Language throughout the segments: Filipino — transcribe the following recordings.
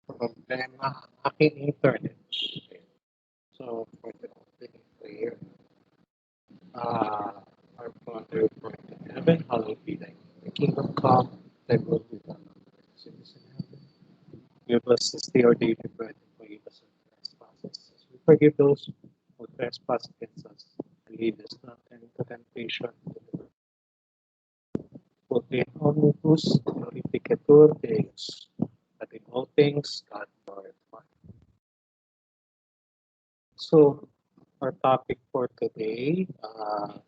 problema ang aking internet. So, for the opening prayer, our Father, who art in heaven, hallowed be thy name. The kingdom come, thy will be done on earth as it is in heaven. Give us this day our daily bread, and forgive us our trespasses, as we forgive those who trespass against us. And lead us not into temptation, but in omnibus glorificatur Deus, that in all things God glorified. So, our topic for today,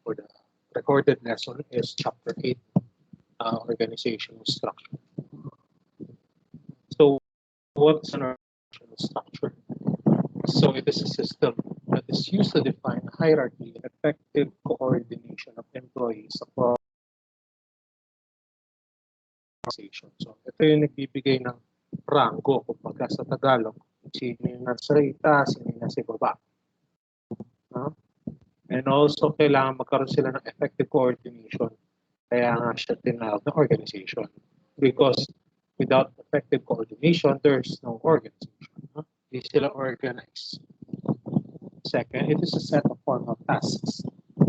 for the recorded lesson, is Chapter 8, Organizational Structure. So, what's an organizational structure? So, it is a system that is used to define hierarchy and effective coordination of employees across organization. So, ito yung nagbibigay ng rango, kumbaga sa Tagalog. Sino yung nasa itaas, sino yung nasa baba. No? And also, kailangan magkaroon sila ng effective coordination. Kaya nga siya tinawag na organization. Because without effective coordination, there's no organization. No? Hindi sila organized. Second, it is a set of formal tasks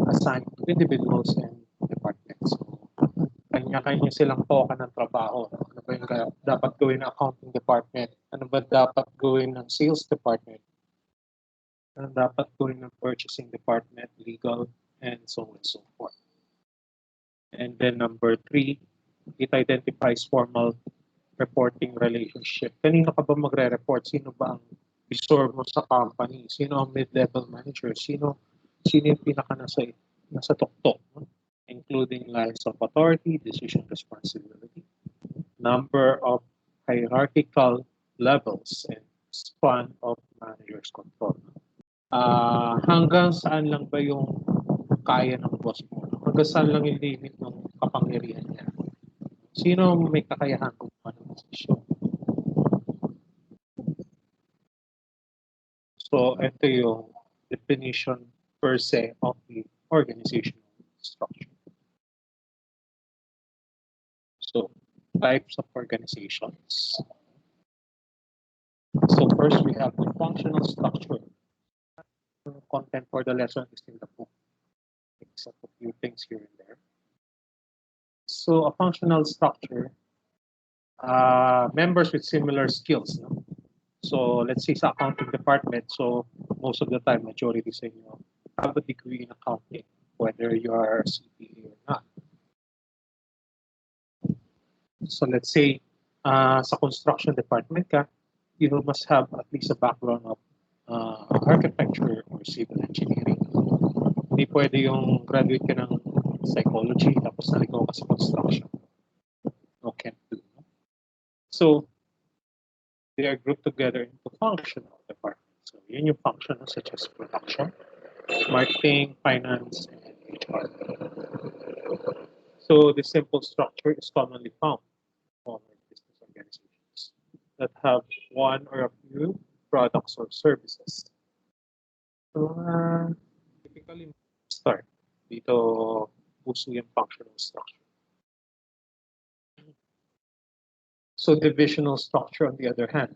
assigned to individuals and departments. So, kanya-kanya silang toka ng trabaho. Ano ba yung dapat gawin ng accounting department? Ano ba dapat gawin ng sales department? Ano dapat gawin ng purchasing department, legal, and so on and so forth. And then number 3, it identifies formal reporting relationship. Kanino ka ba magre-report? Sino ba ang visor mo sa company? Sino ang mid-level manager? Sino yung pinaka nasa tuktok? Including lines of authority, decision responsibility, number of hierarchical levels, and span of manager's control. Hanggang saan lang ba yung kaya ng boss mo? Hanggang saan lang yung limit ng kapangyarihan niya? Sino may kakayahan kung ano ang desisyon? So, ito yung definition per se of the organizational structure. So, types of organizations. So, first we have the functional structure. Content for the lesson is in the book, except a few things here and there. So, a functional structure, members with similar skills. No? So, let's say sa accounting department, so most of the time, majority sa inyo have a degree in accounting, whether you are a CPA or not. So, let's say, sa construction department ka, you must have at least a background of architecture or civil engineering. Hindi pwede yung graduate ka ng psychology tapos naligaw ka sa construction. No, can't do. No? So, they are grouped together into functional departments. So, yun yung functional such as production, marketing, finance, and HR. So, the simple structure is commonly found in business organizations that have one or a few products or services. So, typically, start dito puso yung functional structure. So, divisional structure, on the other hand,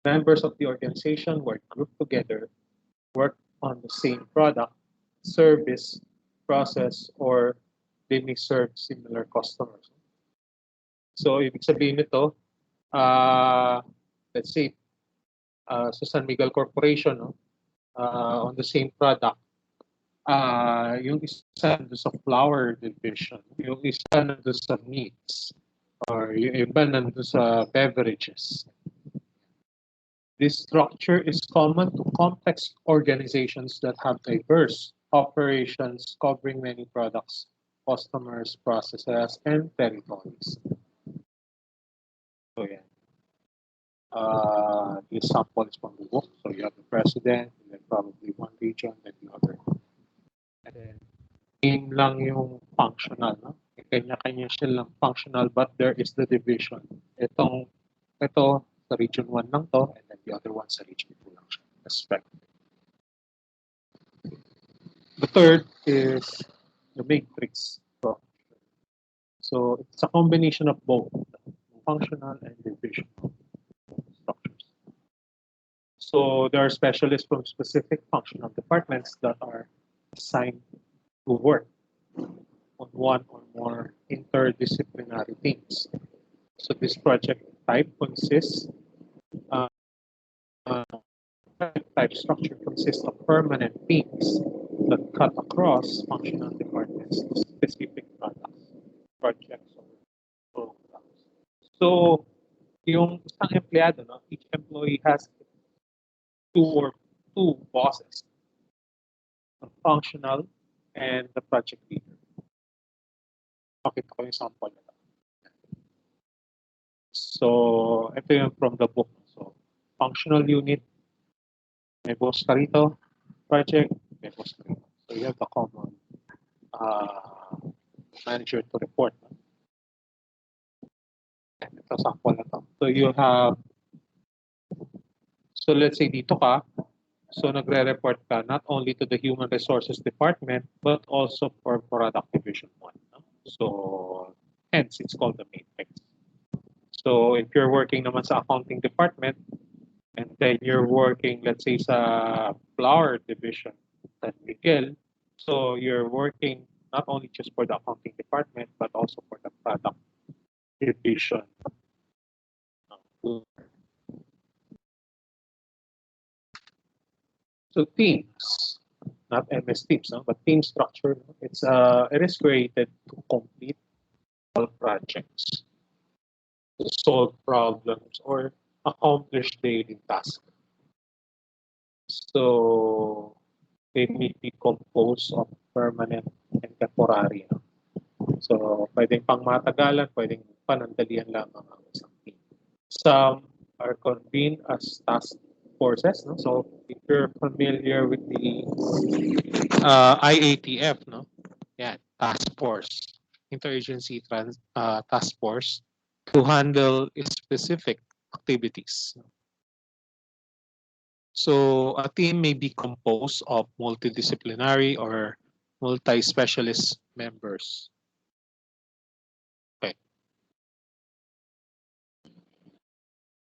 members of the organization were grouped together, work on the same product, service, process, or they may serve similar customers. So, ibig sabihin nito, let's say, sa San Miguel Corporation, no? On the same product, yung isa nandun sa flour division, yung isa nandun sa meats, or yung iba nandun sa beverages. This structure is common to complex organizations that have diverse operations covering many products, customers, processes, and territories. So, yeah. The example is from the book. So, you have the president, and then probably one region, then the other. And then, yun lang yung functional. No? Kanya-kanya silang functional, but there is the division. Ito, sa region 1 lang to, and then the other one sa region 2 lang siya. Respectively. The third is the matrix structure. So it's a combination of both functional and divisional structures. So there are specialists from specific functional departments that are assigned to work on one or more interdisciplinary teams. So this project type consists, uh, type structure consists of permanent teams that cut across functional departments to specific products, projects, or programs. So yung isang empleyado, no, each employee has two bosses, the functional and the project leader. Pakita ko yung sample nila. So, ito yung from the book. So, functional unit, may boss ka rito, project, may boss ka rito. So, you have the common manager to report. Ito, sample na to. So, you have, so let's say dito ka, so nagre-report ka not only to the Human Resources Department, but also for Product Division 1. No? So, hence, it's called the matrix. So, if you're working naman sa accounting department, and then you're working, let's say, sa flour division, San Miguel, so you're working not only just for the accounting department, but also for the product division. So teams, not MS Teams, no? But team structure, it is created to complete all projects, to solve problems, or accomplish daily tasks. So they may be composed of permanent and temporary. No? So pwedeng pangmatagalan, pwedeng panandalian lamang ang isang team. Some are convened as task forces. No? So if you're familiar with the IATF, no? Yeah, task force, interagency task force to handle specific activities. So a team may be composed of multidisciplinary or multi-specialist members. Okay.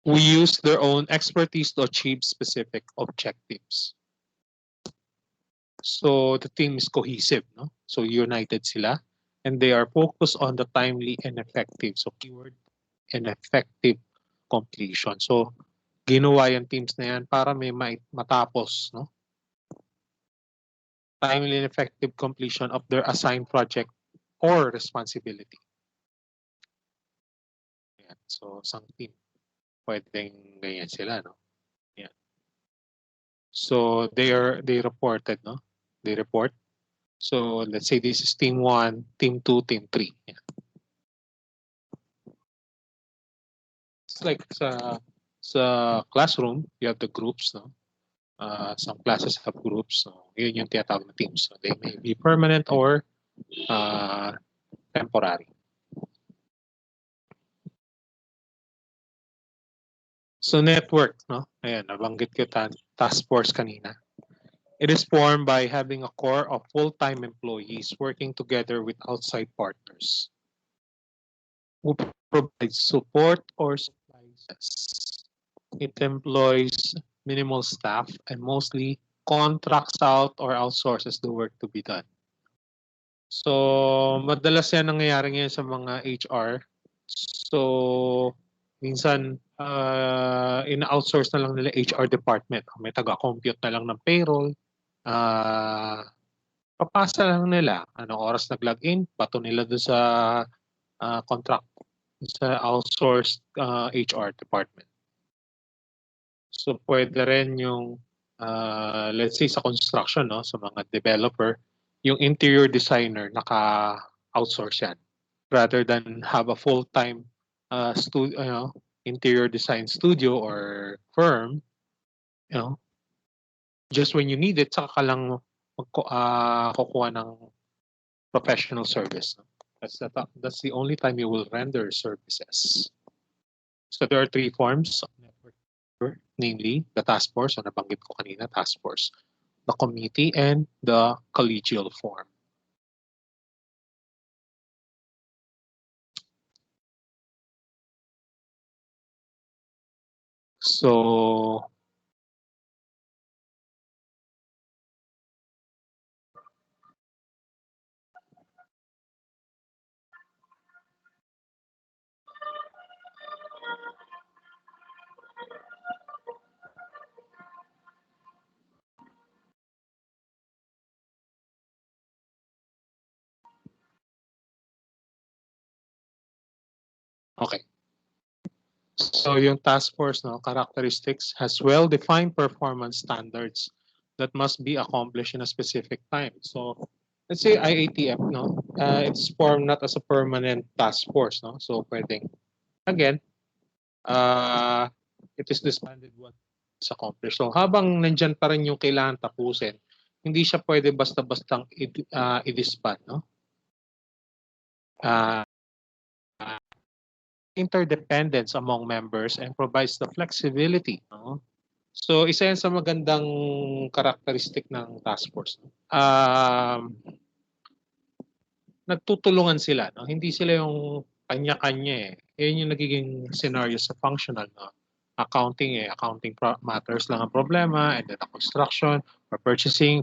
Who use their own expertise to achieve specific objectives. So the team is cohesive, no? So united sila, and they are focused on the timely and effective. So keyword, and effective completion. So ginawa yung teams na yan para may matapos, no? Timely and effective completion of their assigned project or responsibility. Yan. So isang team, pwedeng ganyan sila, no? Yan. So they reported, no? They report. So let's say this is team 1, team 2, team 3. Yan. It's like sa classroom, you have the groups, no? Some classes have groups. So yun yung tinatawag na teams. So they may be permanent or temporary. So network, no? Ayan, nabanggit ko task force kanina. It is formed by having a core of full-time employees working together with outside partners who provide support or supplies. It employs minimal staff and mostly contracts out or outsources the work to be done. So, madalas yan nangyayari ngayon sa mga HR. So, minsan, ina-outsource na lang nila HR department. May taga-compute na lang ng payroll. Papasa lang nila. Anong oras nag-login, pato nila doon sa contract, sa outsourced HR department. So, pwede rin yung, let's say sa construction, no, sa mga developer, yung interior designer, naka-outsource yan. Rather than have a full-time interior design studio or firm, you know, just when you need it, saka ka lang kukuha ng professional service. That's the only time you will render services. So there are 3 forms of network, namely the task force, o nabanggit ko kanina, task force, the committee, and the collegial form. So Okay. So yung task force, no, characteristics has well-defined performance standards that must be accomplished in a specific time. So let's say IATF, no, it's formed not as a permanent task force, no. So pwedeng again, uh, it is disbanded once it's accomplished. So habang nandyan pa rin yung kailangan tapusin, hindi siya pwede basta-bastang i-disband, no. Uh, Interdependence among members and provides the flexibility, no? So isa yan sa magandang characteristic ng task force. Nagtutulungan sila, no? Hindi sila yung kanya-kanya eh. Yun yung nagiging scenario sa functional, no? Accounting matters lang ang problema, and then the construction or purchasing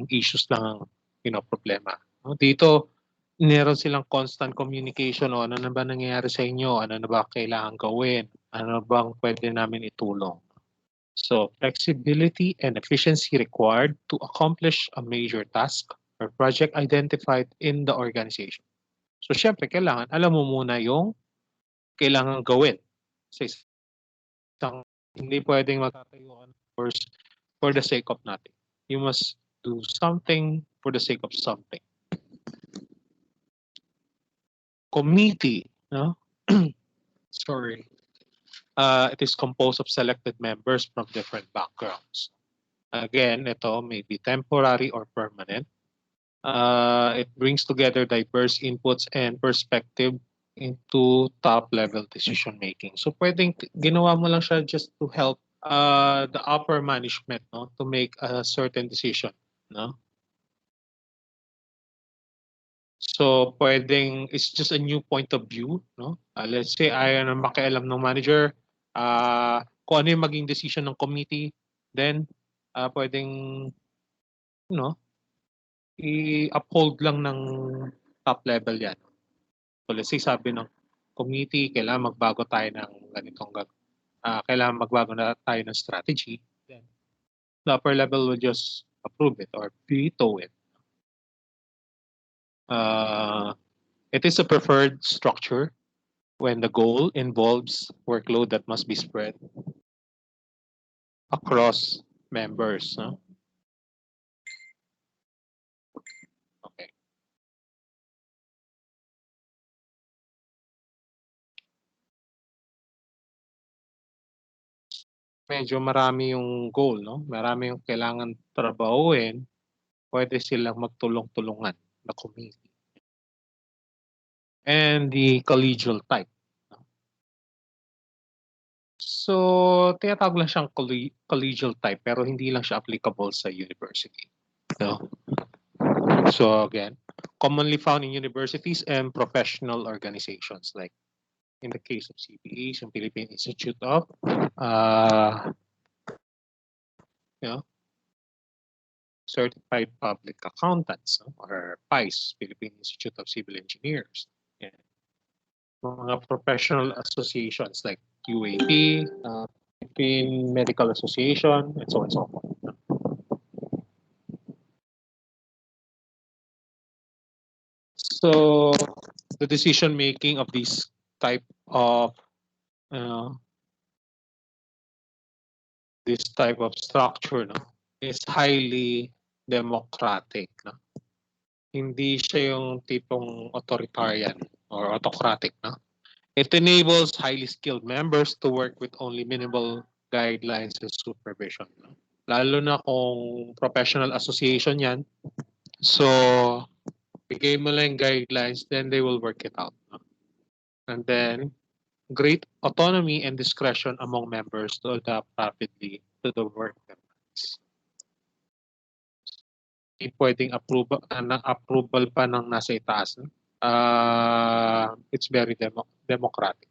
issues lang ang problema. No? Dito, meron silang constant communication o ano na ba nangyayari sa inyo, ano na ba kailangan gawin, ano bang pwede namin itulong. So flexibility and efficiency required to accomplish a major task or project identified in the organization. So syempre, kailangan alam mo muna yung kailangan gawin sa isang, hindi pwedeng magtatayo ka ng course for the sake of nothing. You must do something for the sake of something. Committee, no? Sorry. It is composed of selected members from different backgrounds. Again, ito may be temporary or permanent. It brings together diverse inputs and perspective into top-level decision making. So pwedeng ginawa mo lang siya just to help the upper management, no, to make a certain decision, no? So pwedeng it's just a new point of view, no? Let's say ayaw na makialam ng manager, kung ano yung maging decision ng committee, then pwedeng i-uphold lang ng top level yan. So let's say sabi ng committee, kailangan magbago tayo ng kailangan magbago na tayo ng strategy, then the upper level will just approve it or veto it. It is a preferred structure when the goal involves workload that must be spread across members. No? Okay. Medyo marami yung goal, no? Marami yung kailangan trabahuin, pwede silang magtulong-tulungan na committee. And the collegial type. No? So, tinatawag lang siyang collegial type pero hindi lang siya applicable sa university. No? So again, commonly found in universities and professional organizations like in the case of CPAs, yung Philippine Institute of Certified Public Accountants, no? Or PICE, Philippine Institute of Civil Engineers. Yeah. Mga professional associations like UAP, Philippine Medical Association, and so on and so forth. So the decision making of these type of structure, no, is highly democratic. No? Hindi siya yung tipong authoritarian or autocratic. No? It enables highly skilled members to work with only minimal guidelines and supervision. No? Lalo na kung professional association yan. So, bigay mo lang guidelines, then they will work it out. No? And then, great autonomy and discretion among members to adapt rapidly to the work demands. Hindi pwedeng approval pa ng nasa itaas. No? It's very democratic.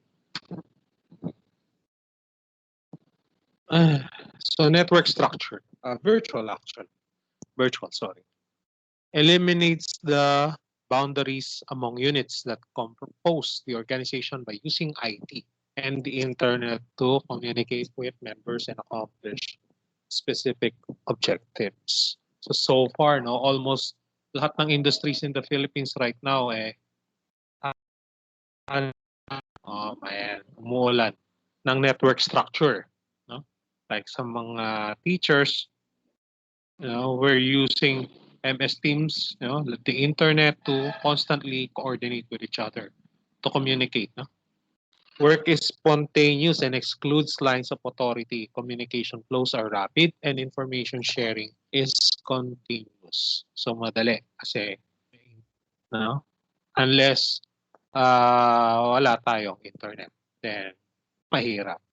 So network structure, virtual, eliminates the boundaries among units that compose the organization by using IT and the internet to communicate with members and accomplish specific objectives. So far, no, almost lahat ng industries in the Philippines right now Ayan, umuulan ng network structure. No? Like sa mga teachers, we're using MS Teams, the internet to constantly coordinate with each other to communicate. No? Work is spontaneous and excludes lines of authority. Communication flows are rapid and information sharing is continuous. So madali kasi no? Unless wala tayong internet, then mahirap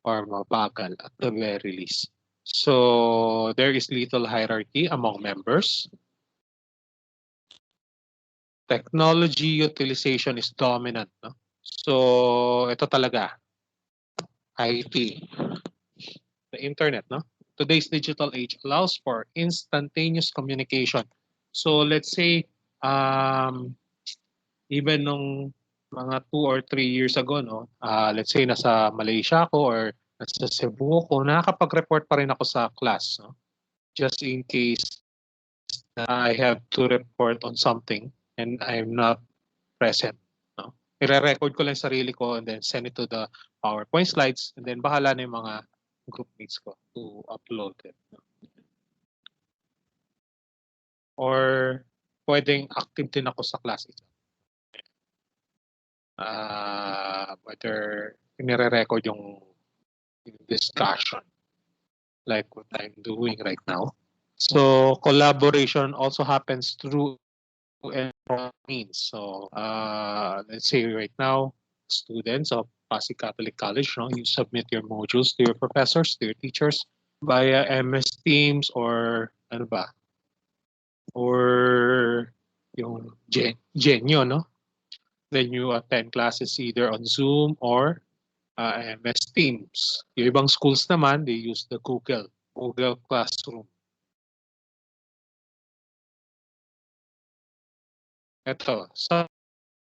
or mabagal at the very least. So there is little hierarchy among members. Technology utilization is dominant. No? So ito talaga, IT, the internet. No? Today's digital age allows for instantaneous communication. So let's say, even nung mga 2 or 3 years ago, let's say nasa Malaysia ako or nasa Cebu ako, nakakapag-report pa rin ako sa class. No? Just in case I have to report on something and I'm not present. No? I-record ko lang sarili ko and then send it to the PowerPoint slides and then bahala na yung mga groupmates ko to upload it. No? Or pwedeng active din ako sa class ito. Whether nire-record yung discussion like what I'm doing right now. So collaboration also happens through means. So let's say right now, students of Pasig Catholic College, you submit your modules to your professors, to your teachers via MS Teams or ano ba? Or yung Genyo, no? Then you attend classes either on Zoom or MS Teams. Yung ibang schools naman, they use the Google Classroom. Ito,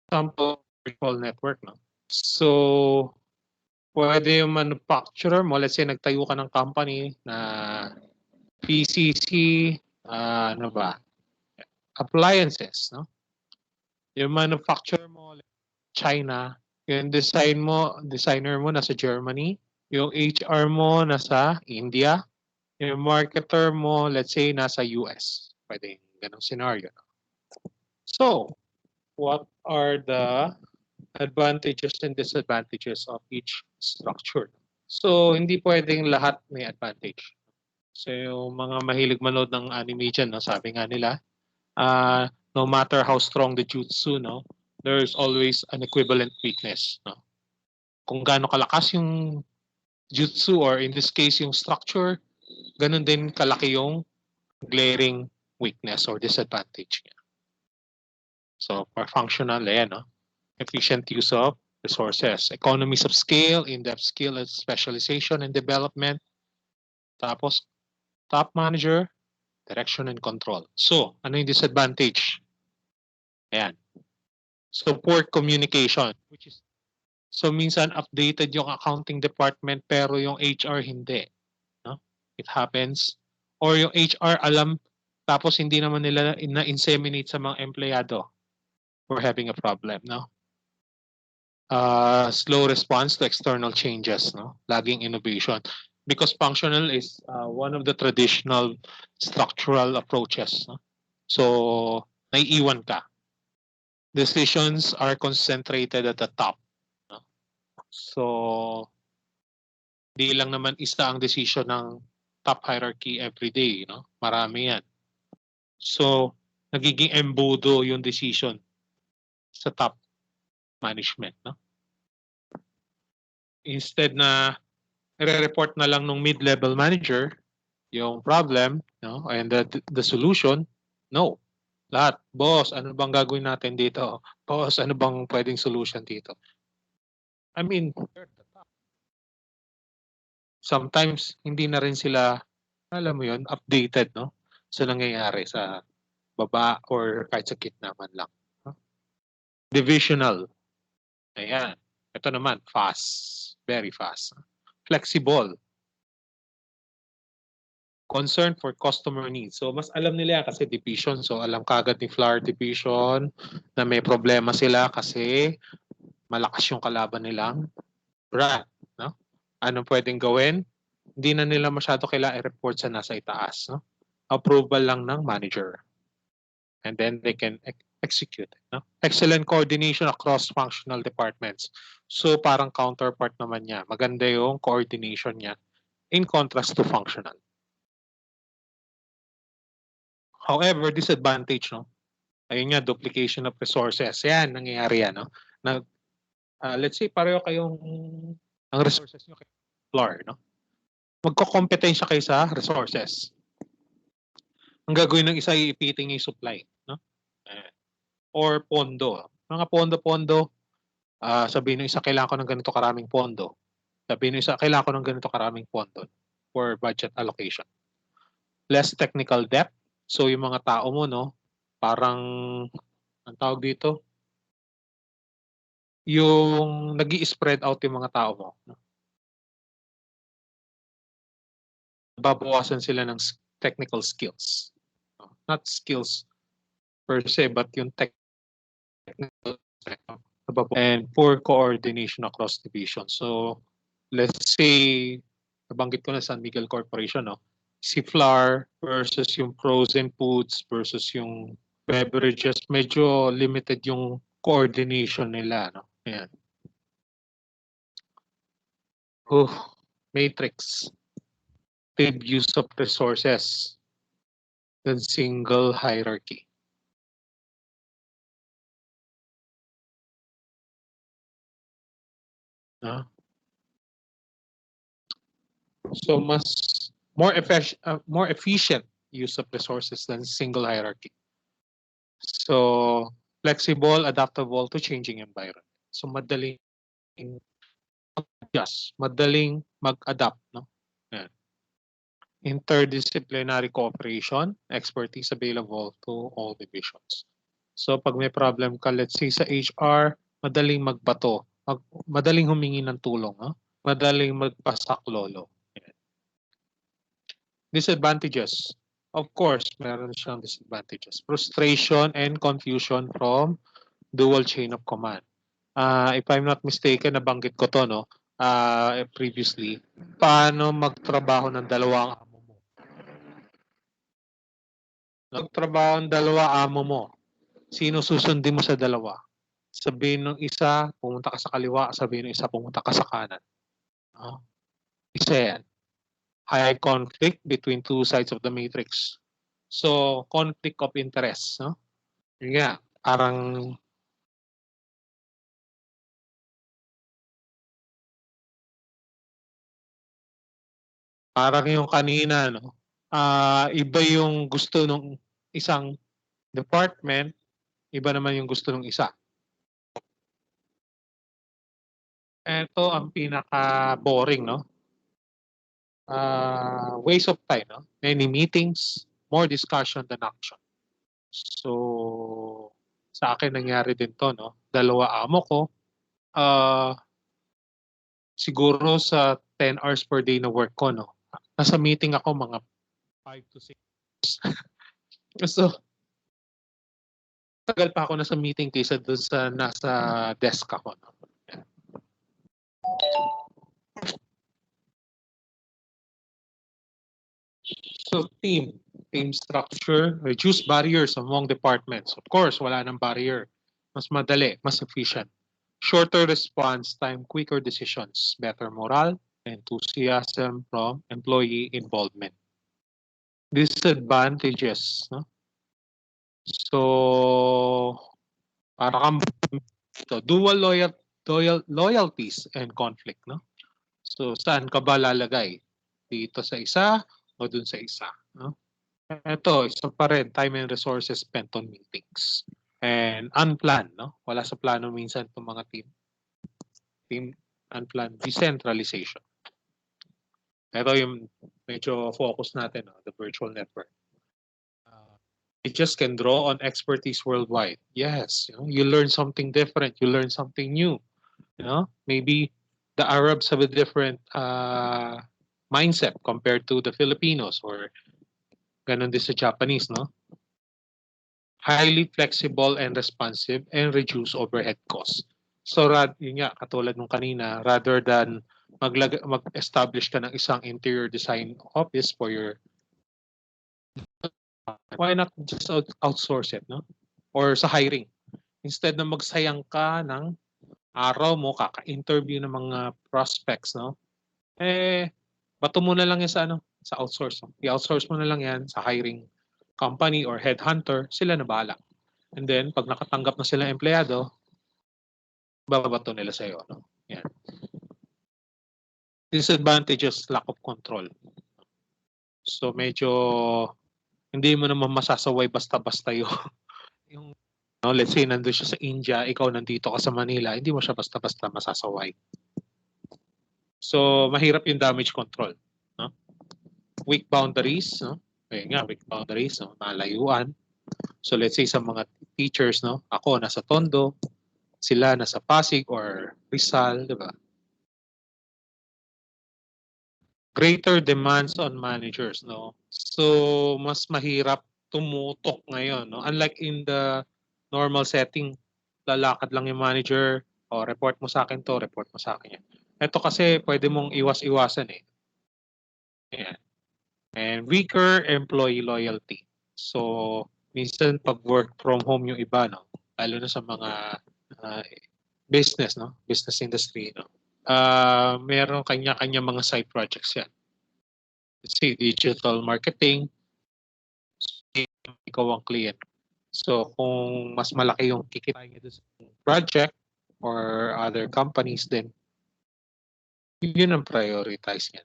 sample virtual network. No? So, pwede yung manufacturer mo, let's say nagtayo ka ng company na PCC, ano ba, appliances. No? Yung manufacturer mo, China, yung designer mo nasa Germany, yung HR mo nasa India, yung marketer mo, let's say, nasa US. Pwede ganong scenario. So, what are the advantages and disadvantages of each structure? So, hindi pwedeng lahat may advantage. So, yung mga mahilig manood ng anime dyan, sabi nga nila, no matter how strong the jutsu, there's always an equivalent weakness. No? Kung gaano kalakas yung jutsu or in this case yung structure, ganun din kalaki yung glaring weakness or disadvantage niya. So, for functional, efficient use of resources, economies of scale, in-depth skill and specialization and development, tapos top manager, direction and control. So, ano yung disadvantage? Ayan. So, poor communication, which is, so minsan updated yung accounting department pero yung HR hindi. No? It happens. Or yung HR alam tapos hindi naman nila na-inseminate sa mga empleyado for having a problem. No? Slow response to external changes. No? Laging innovation. Because functional is one of the traditional structural approaches. No? So, naiiwan ka. Decisions are concentrated at the top. No? So, di lang naman isa ang decision ng top hierarchy every day. No? Marami yan. So, nagiging embudo yung decision sa top management. No? Instead na i-report na lang ng mid-level manager yung problem and the solution, no. Lahat, boss, ano bang gagawin natin dito? Boss, ano bang pwedeng solution dito? I mean, sometimes hindi na rin sila, alam mo yun, updated sa nangyayari sa baba or kahit sa gitna man lang. Divisional. Ayan. Ito naman, fast. Very fast. Flexible. Concern for customer needs. So, mas alam nila kasi division. So, alam kagad ni flower division na may problema sila kasi malakas yung kalaban nilang brand. No? Anong pwedeng gawin? Hindi na nila masyado kailangan i-report sa nasa itaas. No? Approval lang ng manager. And then they can execute it. No? Excellent coordination across functional departments. So parang counterpart naman niya. Maganda yung coordination niya in contrast to functional. However, disadvantage, no? Ayun nga, duplication of resources. Yan, nangyayari yan. No? Na, let's say, pareho kayong ang resources nyo kay floor. No? Magkokompetensya kayo sa resources. Ang gagawin ng isa, iipiting yung supply. No? Or pondo. Mga pondo-pondo, sabihin ng isa, kailangan ko ng ganito karaming pondo. Sabihin ng isa, kailangan ko ng ganito karaming pondo for budget allocation. Less technical depth. So yung mga tao mo, no, parang, ang tawag dito, yung nag-i-spread out yung mga tao mo. No? Babawasan sila ng technical skills. No? Not skills per se, but yung technical and poor coordination across divisions. So, let's say, nabanggit ko na San Miguel Corporation, no? Si flour versus yung frozen foods versus yung beverages, medyo limited yung coordination nila. No? Ayan. Matrix. Effective use of resources than single hierarchy. So more efficient use of resources than single hierarchy. So flexible, adaptable to changing environment. So madaling adjust, madaling mag-adapt, no? Yan. Interdisciplinary cooperation, expertise available to all divisions. So pag may problem ka, let's say sa HR, madaling magbato, madaling humingi ng tulong, no? Madaling magpasaklolo. Disadvantages. Of course, meron siyang disadvantages. Frustration and confusion from dual chain of command. If I'm not mistaken, nabanggit ko to, no? Previously, paano magtrabaho ng dalawang amo mo? Magtrabaho ng dalawa amo mo. Sino susundin mo sa dalawa? Sabihin ng isa, pumunta ka sa kaliwa. Sabihin ng isa, pumunta ka sa kanan. Isa yan. High conflict between two sides of the matrix. So, conflict of interest. No? Yun nga, parang yung kanina, no? Iba yung gusto ng isang department, iba naman yung gusto ng isa. Ito ang pinaka-boring, no? Waste of time, no? Many meetings, more discussion than action. So, sa akin nangyari din to, no? Dalawa amo ko, siguro sa 10 hours per day na work ko, no? Nasa meeting ako mga 5 to 6. So, tagal pa ako nasa meeting kaysa doon sa nasa desk ako. No? So, team structure, reduce barriers among departments. Of course, wala nang barrier. Mas madali, mas efficient. Shorter response time, quicker decisions, better morale, enthusiasm from employee involvement. Disadvantages. No? So, para kang dual loyalties and conflict. No? So, saan ka ba lalagay? Dito sa isa o dun sa isa? No? Ito, isa pa rin, time and resources spent on meetings. And unplanned, no? Wala sa plano minsan itong mga team. Team unplanned, decentralization. Ito yung medyo focus natin, no? The virtual network. You just can draw on expertise worldwide. Yes, you learn something different. You learn something new. Maybe the Arabs have a different mindset compared to the Filipinos or ganun din sa Japanese, no? Highly flexible and responsive and reduce overhead costs. So yun nga, katulad nung kanina, rather than mag-establish ka ng isang interior design office for your, why not just outsource it, no? Or sa hiring. Instead na magsayang ka ng araw mo, kaka-interview ng mga prospects, no? Bato mo na lang yan sa sa outsource. No? I-outsource mo na lang yan sa hiring company or headhunter, sila na bahala. And then, pag nakatanggap na sila empleyado, babato nila sa'yo. No? Yan. Disadvantages, lack of control. So, medyo hindi mo naman masasaway basta-basta yung let's say, nandun siya sa India, ikaw nandito ka sa Manila, hindi mo siya basta-basta masasaway. So, mahirap yung damage control. No? Weak boundaries, no? Nga, weak boundaries, no? Malayuan. So, let's say sa mga teachers, no? Ako nasa Tondo, sila nasa Pasig or Rizal, di ba? Greater demands on managers, no? So, mas mahirap tumutok ngayon, no? Unlike in the normal setting, lalakad lang yung manager, o report mo sa akin to, report mo sa akin yan. Ito kasi pwede mong iwas-iwasan eh. Ayan. And weaker employee loyalty. So, minsan pag work from home yung iba, no? Lalo na sa mga business, no? Business industry, no? Meron kanya-kanya mga side projects yan. Let's say digital marketing, ikaw ang client. So, kung mas malaki yung kikitain niya sa project or other companies, then yun ang prioritize niya.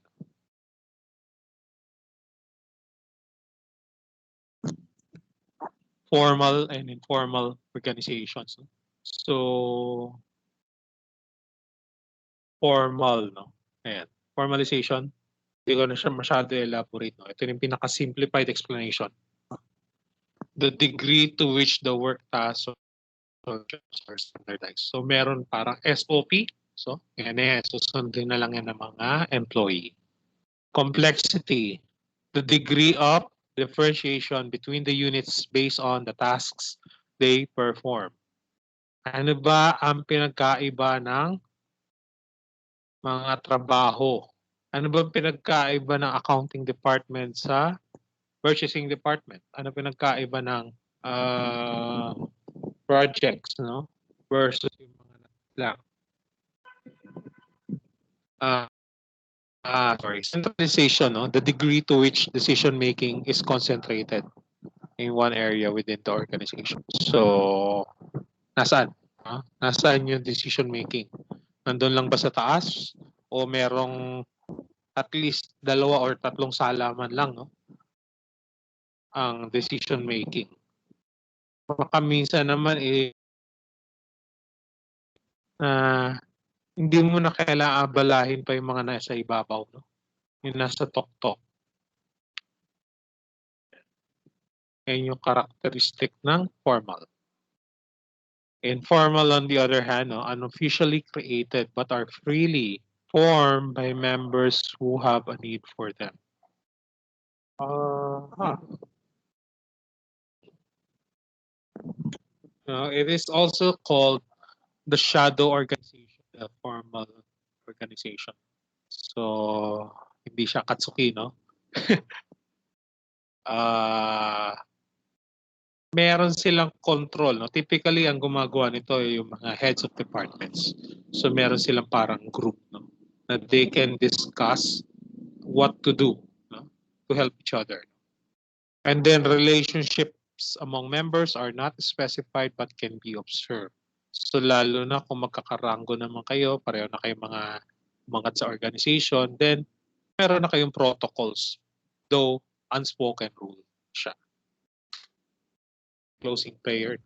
Formal and informal organizations. So, formal, no? Ayan. Formalization, hindi ko na siya masyado elaborate, no? Ito yung pinaka-simplified explanation. The degree to which the work tasks are standardized. So, meron parang SOP. So, yan eh. Susundin na lang yan ng mga employee. Complexity, the degree of differentiation between the units based on the tasks they perform. Ano ba ang pinagkaiba ng mga trabaho? Ano ba ang pinagkaiba ng accounting department sa purchasing department? Ano pinagkaiba ng projects, no? Versus yung mga lang. Sorry. Centralization, no? The degree to which decision making is concentrated in one area within the organization. So, nasaan? Nasaan yung decision making? Nandun lang ba sa taas? O merong at least 2 or 3 salaman lang, no? Ang decision making. Baka minsan naman hindi mo na kailangan abalahin pa yung mga nasa ibabaw, no? Yung nasa tok-tok. Yan yung characteristic ng formal. Informal, on the other hand, no, unofficially created but are freely formed by members who have a need for them. It is also called the shadow organization, the formal organization. So, hindi siya katsuki, no? Meron silang control, no? Typically, ang gumagawa nito ay yung mga heads of departments. So, meron silang parang group, no? Na they can discuss what to do, no? To help each other. And then relationships among members are not specified but can be observed. So lalo na kung magkakaranggo naman kayo, pareho na kayong mga umangat sa organization, then meron na kayong protocols, though unspoken rule siya. Closing prayer.